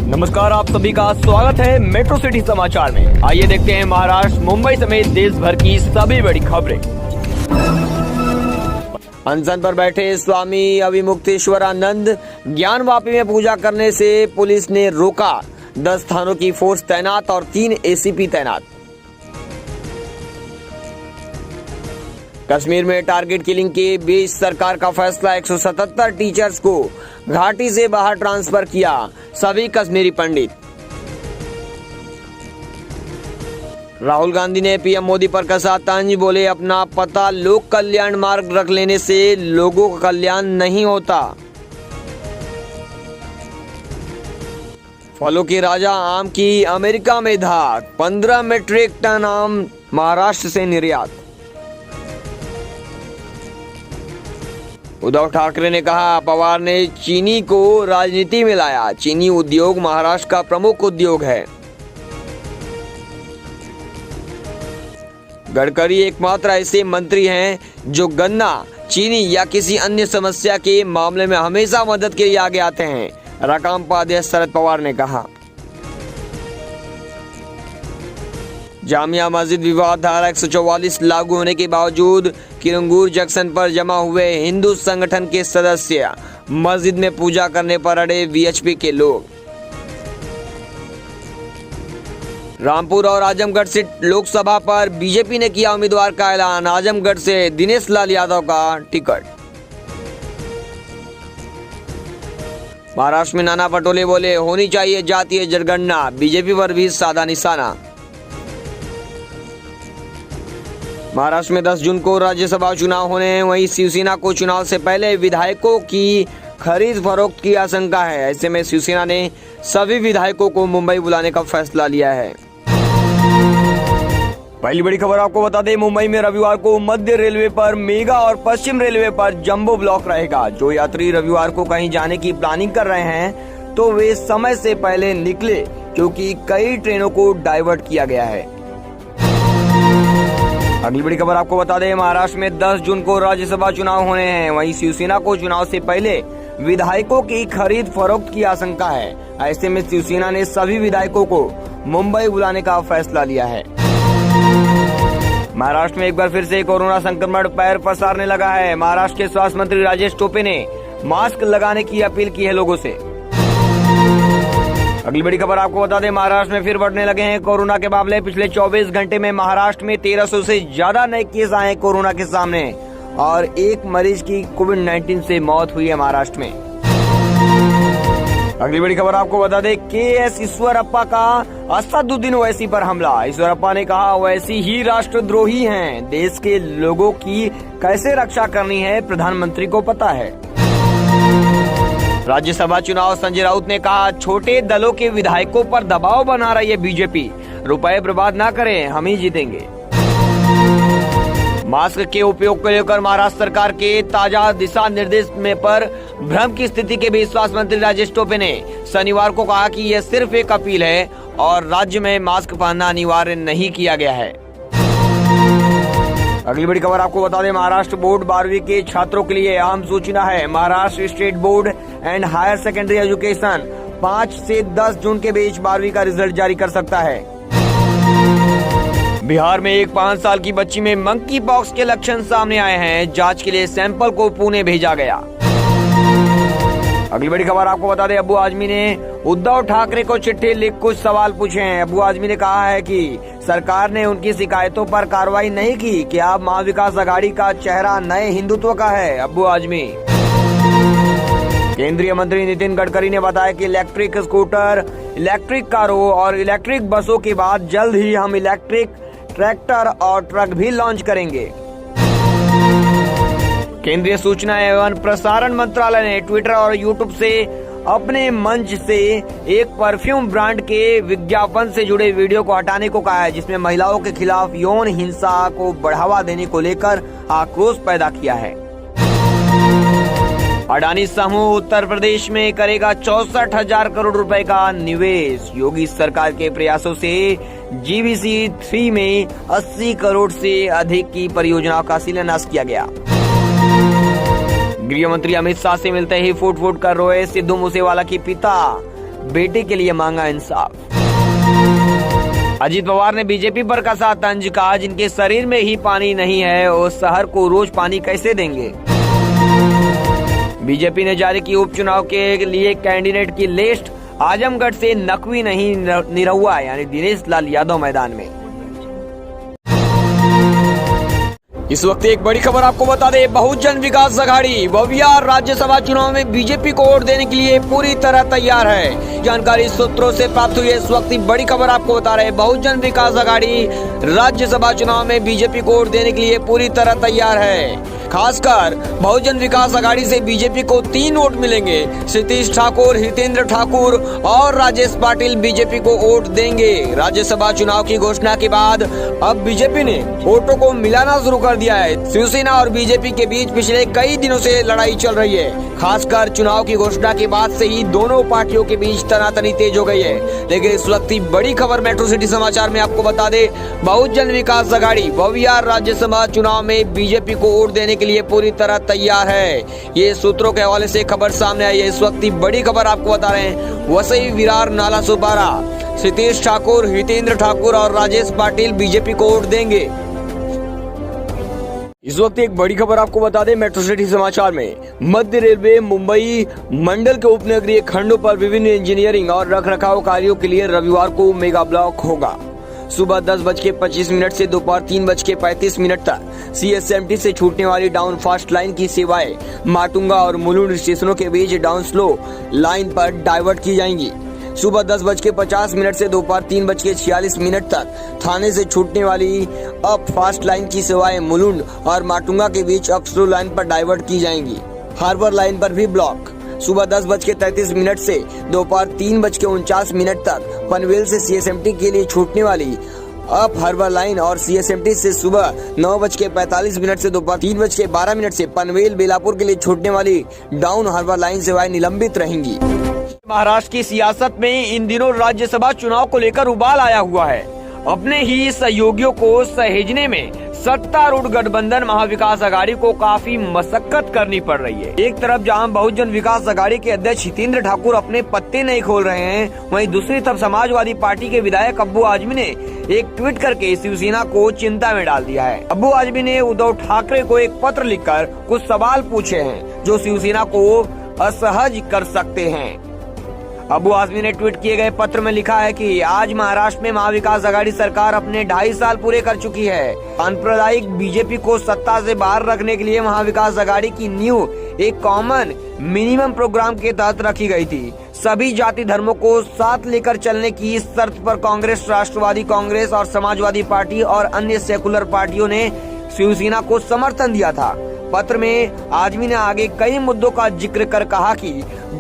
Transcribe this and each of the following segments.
नमस्कार, आप सभी का स्वागत है मेट्रो सिटी समाचार में। आइए देखते हैं महाराष्ट्र, मुंबई समेत देश भर की सभी बड़ी खबरें। अनशन पर बैठे स्वामी अविमुक्तेश्वरानंद ज्ञानवापी में पूजा करने से पुलिस ने रोका। 10 थानों की फोर्स तैनात और 3 एसीपी तैनात। कश्मीर में टारगेट किलिंग के बीच सरकार का फैसला, 177 टीचर्स को घाटी से बाहर ट्रांसफर किया, सभी कश्मीरी पंडित। राहुल गांधी ने पीएम मोदी पर कसा तंज, बोले अपना पता लोक कल्याण मार्ग रख लेने से लोगों का कल्याण नहीं होता। फलों के राजा आम की अमेरिका में धाक, 15 मीट्रिक टन आम महाराष्ट्र से निर्यात। उद्धव ठाकरे ने कहा, पवार ने चीनी को राजनीति में लाया। चीनी उद्योग महाराष्ट्र का प्रमुख उद्योग है। गडकरी एकमात्र ऐसे मंत्री हैं जो गन्ना, चीनी या किसी अन्य समस्या के मामले में हमेशा मदद के लिए आगे आते हैं, राकांपा अध्यक्ष शरद पवार ने कहा। जामिया मस्जिद विवाद धारा 144 लागू होने के बावजूद किरंगूर जंक्शन पर जमा हुए हिंदू संगठन के सदस्य, मस्जिद में पूजा करने पर अड़े वीएचपी के लोग। रामपुर और आजमगढ़ से लोकसभा पर बीजेपी ने किया उम्मीदवार का ऐलान, आजमगढ़ से दिनेश लाल यादव का टिकट। महाराष्ट्र में नाना पटोले बोले, होनी चाहिए जातीय जनगणना, बीजेपी पर भी साधा निशाना। महाराष्ट्र में 10 जून को राज्यसभा चुनाव होने हैं, वहीं शिवसेना को चुनाव से पहले विधायकों की खरीद फरोख्त की आशंका है। ऐसे में शिवसेना ने सभी विधायकों को मुंबई बुलाने का फैसला लिया है। पहली बड़ी खबर आपको बता दें, मुंबई में रविवार को मध्य रेलवे पर मेगा और पश्चिम रेलवे पर जंबो ब्लॉक रहेगा। जो यात्री रविवार को कहीं जाने की प्लानिंग कर रहे हैं तो वे समय से पहले निकले, क्योंकि कई ट्रेनों को डाइवर्ट किया गया है। अगली बड़ी खबर आपको बता दें, महाराष्ट्र में 10 जून को राज्यसभा चुनाव होने हैं, वहीं शिवसेना को चुनाव से पहले विधायकों की खरीद फरोख्त की आशंका है। ऐसे में शिवसेना ने सभी विधायकों को मुंबई बुलाने का फैसला लिया है। महाराष्ट्र में एक बार फिर से कोरोना संक्रमण पैर पसारने लगा है। महाराष्ट्र के स्वास्थ्य मंत्री राजेश टोपे ने मास्क लगाने की अपील की है लोगों से। अगली बड़ी खबर आपको बता दें, महाराष्ट्र में फिर बढ़ने लगे हैं कोरोना के मामले। पिछले 24 घंटे में महाराष्ट्र में 1300 से ज्यादा नए केस आए कोरोना के सामने और एक मरीज की कोविड-19 से मौत हुई है महाराष्ट्र में। अगली बड़ी खबर आपको बता दें, के.एस. ईश्वरप्पा का असदुद्दीन ओवैसी पर हमला। ईश्वरप्पा ने कहा, ओवैसी ही राष्ट्रद्रोही हैं। देश के लोगों की कैसे रक्षा करनी है प्रधानमंत्री को पता है। राज्यसभा चुनाव, संजय राउत ने कहा, छोटे दलों के विधायकों पर दबाव बना रही है बीजेपी, रुपए बर्बाद ना करें, हम ही जीतेंगे। मास्क के उपयोग को लेकर महाराष्ट्र सरकार के ताजा दिशा निर्देश में पर भ्रम की स्थिति के बीच स्वास्थ्य मंत्री राजेश टोपे ने शनिवार को कहा कि यह सिर्फ एक अपील है और राज्य में मास्क पहनना अनिवार्य नहीं किया गया है। अगली बड़ी खबर आपको बता दें, महाराष्ट्र बोर्ड 12वीं के छात्रों के लिए अहम सूचना है। Maharashtra state board and higher secondary education 5 से 10 जून के बीच 12वीं का रिजल्ट जारी कर सकता है। बिहार में एक 5 साल की बच्ची में मंकी पॉक्स के लक्षण सामने आए हैं। जांच के लिए सैंपल को पुणे भेजा गया। अगली बड़ी खबर आपको बता दें, अबू आजमी ने उद्धव ठाकरे को चिट्ठी लिख कुछ सवाल पूछे हैं। अबू आजमी ने कहा है कि सरकार ने उनकी शिकायतों पर कार्रवाई नहीं की। क्या अब महाविकास आघाड़ी का चेहरा नए हिंदुत्व का है? अबू आजमी। केंद्रीय मंत्री नितिन गडकरी ने बताया कि इलेक्ट्रिक स्कूटर, इलेक्ट्रिक कारों और इलेक्ट्रिक बसों के बाद जल्द ही हम इलेक्ट्रिक ट्रैक्टर और ट्रक भी लॉन्च करेंगे। केंद्रीय सूचना एवं प्रसारण मंत्रालय ने ट्विटर और यूट्यूब से अपने मंच से एक परफ्यूम ब्रांड के विज्ञापन से जुड़े वीडियो को हटाने को कहा है, जिसमें महिलाओं के खिलाफ यौन हिंसा को बढ़ावा देने को लेकर आक्रोश पैदा किया है। अडानी समूह उत्तर प्रदेश में करेगा 64,000 करोड़ रुपए का निवेश। योगी सरकार के प्रयासों से GVC 3 में 80 करोड़ से अधिक की परियोजनाओं का शिलान्यास किया गया। गृह मंत्री अमित शाह से मिलते ही फुट फुट कर रोए सिद्धू मूसेवाला की पिता। बेटे के लिए मांगा इंसाफ। अजीत पवार ने बीजेपी पर कसा तंज, कहा जिनके शरीर में ही पानी नहीं है वो शहर को रोज पानी कैसे देंगे। बीजेपी ने जारी की उपचुनाव के लिए कैंडिडेट की लिस्ट, आजमगढ़ से नकवी नहीं निरहुआ यानी दिनेश लाल यादव मैदान में। इस वक्त एक बड़ी खबर आपको बता दें, बहुजन विकास आघाड़ी बवियार राज्यसभा चुनाव में बीजेपी को वोट देने के लिए पूरी तरह तैयार है। जानकारी सूत्रों से प्राप्त हुई है। इस वक्त बड़ी खबर आपको बता रहे हैं, बहुजन विकास आघाड़ी राज्यसभा चुनाव में बीजेपी को वोट देने के लिए पूरी तरह तैयार है। खासकर बहुजन विकास आघाड़ी से बीजेपी को 3 वोट मिलेंगे। सतीश ठाकुर, हितेंद्र ठाकुर और राजेश पाटिल बीजेपी को वोट देंगे। राज्यसभा चुनाव की घोषणा के बाद अब बीजेपी ने वोटों को मिलाना शुरू कर दिया है। शिवसेना और बीजेपी के बीच पिछले कई दिनों से लड़ाई चल रही है। खासकर चुनाव की घोषणा के बाद से ही दोनों पार्टियों के बीच तनातनी तेज हो गई है। लेकिन इस वक्त की बड़ी खबर मेट्रो सिटी समाचार में आपको बता दे, बहुजन विकास आघाड़ी बवियार राज्यसभा चुनाव में बीजेपी को वोट देने के लिए पूरी तरह तैयार है। ये सूत्रों के हवाले से खबर सामने आई है। इस वक्त की बड़ी खबर आपको बता रहे हैं, वसई, विरार, नाला सोपारा, सतीश ठाकुर, हितेंद्र ठाकुर और राजेश पाटिल बीजेपी को वोट देंगे। इस वक्त एक बड़ी खबर आपको बता दें, मेट्रो सिटी समाचार में मध्य रेलवे मुंबई मंडल के उपनगरीय खंडों पर विभिन्न इंजीनियरिंग और रखरखाव कार्यों के लिए रविवार को मेगा ब्लॉक होगा। सुबह 10:25 से दोपहर 3:35 तक CSMT से छूटने वाली डाउन फास्ट लाइन की सेवाएं माटुंगा और मुलुंड स्टेशनों के बीच डाउन स्लो लाइन पर डाइवर्ट की जाएंगी। सुबह 10:50 से दोपहर 3:46 तक थाने से छूटने वाली अप फास्ट लाइन की सेवाएं मुलुंड और माटुंगा के बीच अप स्लो लाइन पर डाइवर्ट की जाएंगी। हार्बर लाइन पर भी ब्लॉक। सुबह 10:33 से दोपहर 3:49 तक पनवेल से CSMT के लिए छूटने वाली अप हार्बर लाइन और CSMT से सुबह 9:45 से दोपहर 3:12 से पनवेल बेलापुर के लिए छूटने वाली डाउन हार्बर लाइन सेवाएं निलंबित रहेंगी। महाराष्ट्र की सियासत में इन दिनों राज्यसभा चुनाव को लेकर उबाल आया हुआ है। अपने ही सहयोगियों को सहेजने में सत्तारूढ़ गठबंधन महाविकास आघाड़ी को काफी मशक्कत करनी पड़ रही है। एक तरफ जहां बहुजन विकास आघाड़ी के अध्यक्ष हितेंद्र ठाकुर अपने पत्ते नहीं खोल रहे हैं, वहीं दूसरी तरफ समाजवादी पार्टी के विधायक अब्बू आजमी ने एक ट्वीट करके शिवसेना को चिंता में डाल दिया है। अब्बू आजमी ने उद्धव ठाकरे को एक पत्र लिखकर कुछ सवाल पूछे हैं जो शिवसेना को असहज कर सकते हैं। अब्बू आजमी ने ट्वीट किए गए पत्र में लिखा है कि आज महाराष्ट्र में महाविकास आघाड़ी सरकार अपने 2.5 साल पूरे कर चुकी है। सांप्रदायिक बीजेपी को सत्ता से बाहर रखने के लिए महाविकास आघाड़ी की नींव एक कॉमन मिनिमम प्रोग्राम के तहत रखी गई थी। सभी जाति धर्मों को साथ लेकर चलने की इस शर्त पर कांग्रेस, राष्ट्रवादी कांग्रेस और समाजवादी पार्टी और अन्य सेकुलर पार्टियों ने शिवसेना को समर्थन दिया था। पत्र में आजमी ने आगे कई मुद्दों का जिक्र कर कहा कि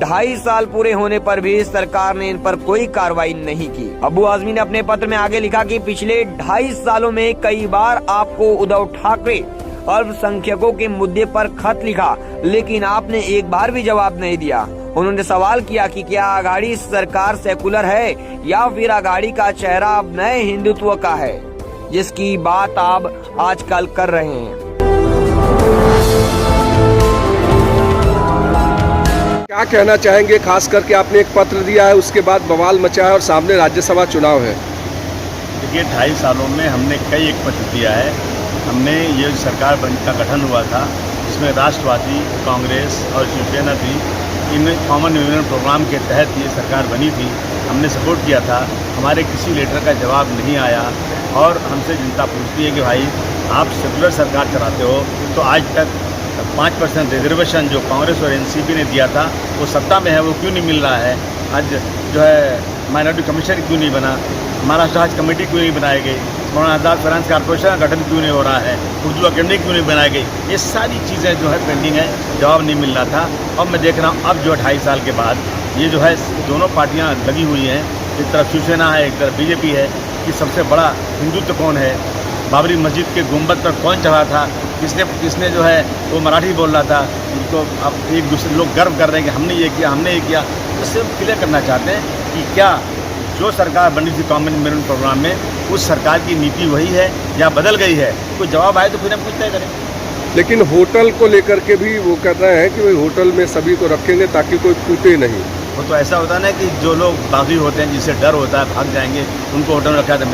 2.5 साल पूरे होने पर भी सरकार ने इन पर कोई कार्रवाई नहीं की। अब्बू आजमी ने अपने पत्र में आगे लिखा कि पिछले 2.5 सालों में कई बार आपको उद्धव ठाकरे अल्पसंख्यकों के मुद्दे पर खत लिखा, लेकिन आपने एक बार भी जवाब नहीं दिया। उन्होंने सवाल किया कि क्या आघाड़ी सरकार सेकुलर है या फिर आघाड़ी का चेहरा अब नए हिंदुत्व का है, जिसकी बात आप आजकल कर रहे हैं। क्या कहना चाहेंगे, खास करके आपने एक पत्र दिया है, उसके बाद बवाल मचा है और सामने राज्यसभा चुनाव है। देखिए 2.5 सालों में हमने कई एक पत्र दिया है। हमने ये सरकार का गठन हुआ था जिसमें राष्ट्रवादी कांग्रेस और शिवसेना थी। इन कॉमन मिनिमम प्रोग्राम के तहत ये सरकार बनी थी। हमने सपोर्ट किया था। हमारे किसी लेटर का जवाब नहीं आया और हमसे जनता पूछती है कि भाई आप सेकुलर सरकार चलाते हो तो आज तक 5% रिजर्वेशन जो कांग्रेस और एनसीपी ने दिया था वो सत्ता में है, वो क्यों नहीं मिल रहा है। आज जो है माइनॉरिटी कमीशन क्यों नहीं बना, महाराष्ट्र हज कमेटी क्यों नहीं बनाई गई, मौलाना आज़ाद फाइनेंस कॉर्पोरेशन का गठन क्यों नहीं हो रहा है, उर्दू अकेडमी क्यों नहीं बनाई गई। ये सारी चीज़ें जो है पेंडिंग है, जवाब नहीं मिल रहा था। अब मैं देख रहा हूँ अब जो 2.5 साल के बाद ये जो है दोनों पार्टियाँ लगी हुई हैं। एक तरफ शिवसेना है, एक तरफ बीजेपी है कि सबसे बड़ा हिंदुत्व कौन है, बाबरी मस्जिद के गुंबद पर कौन चढ़ा था, किसने जो है वो मराठी बोल रहा था, उनको अब एक दूसरे लोग गर्व कर रहे हैं कि हमने ये किया। तो सिर्फ क्लियर करना चाहते हैं कि क्या जो सरकार बनी थी कॉमन मिनिमम प्रोग्राम में उस सरकार की नीति वही है या बदल गई है। कोई जवाब आए तो फिर हम कुछ तय करें। लेकिन होटल को लेकर के भी वो कह रहे हैं कि भाई होटल में सभी को रखेंगे ताकि कोई टूटे नहीं। वो तो ऐसा होता है ना कि जो लोग बागी होते हैं, जिससे डर होता है, भाग जाएंगे, उनको होटल में रखा था।